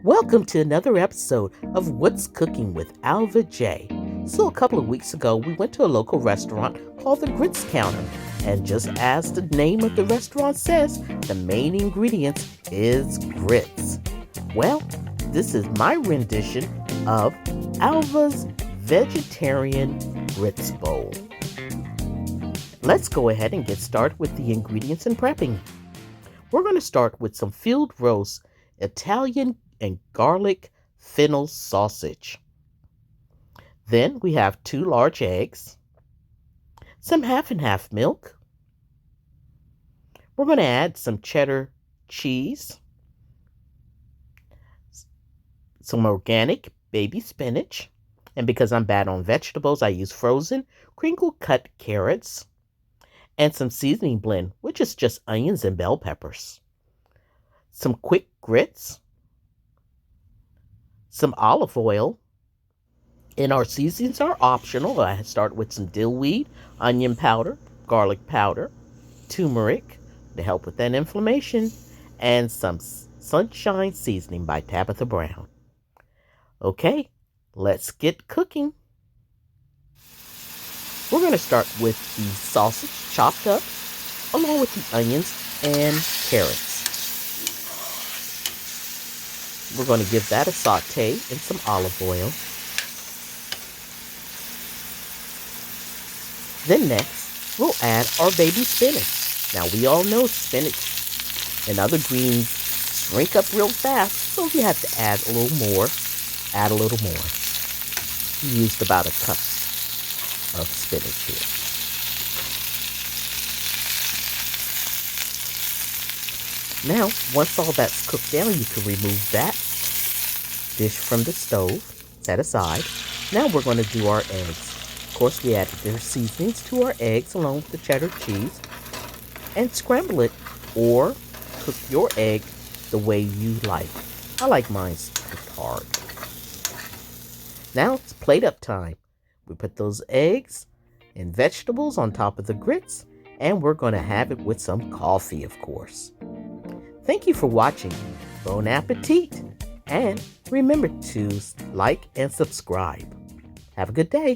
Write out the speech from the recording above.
Welcome to another episode of What's Cooking with Alva J. So a couple of weeks ago, we went to a local restaurant called the Grits Counter. And just as the name of the restaurant says, the main ingredient is grits. Well, this is my rendition of Alva's vegetarian grits bowl. Let's go ahead and get started with the ingredients and prepping. We're going to start with some field roast Italian and garlic fennel sausage. Then we have 2 large eggs, some half and half milk. We're going to add some cheddar cheese, some organic baby spinach, and because I'm bad on vegetables, I use frozen crinkle cut carrots, and some seasoning blend, which is just onions and bell peppers, some quick grits, some olive oil, and our seasonings are optional. I start with some dill weed, onion powder, garlic powder, turmeric to help with that inflammation, and some sunshine seasoning by Tabitha Brown. Okay, let's get cooking. We're going to start with the sausage chopped up, along with the onions and carrots. We're going to give that a saute in some olive oil. Then next, we'll add our baby spinach. Now we all know spinach and other greens shrink up real fast, so if you have to add a little more, add a little more. We used about a cup of spinach here. Now, once all that's cooked down, you can remove that dish from the stove, set aside. Now we're going to do our eggs. Of course, we added their seasonings to our eggs along with the cheddar cheese, and scramble it or cook your egg the way you like. I like mine cooked hard. Now it's plate up time. We put those eggs and vegetables on top of the grits, and we're going to have it with some coffee, of course. Thank you for watching. Bon appetit. And remember to like and subscribe. Have a good day.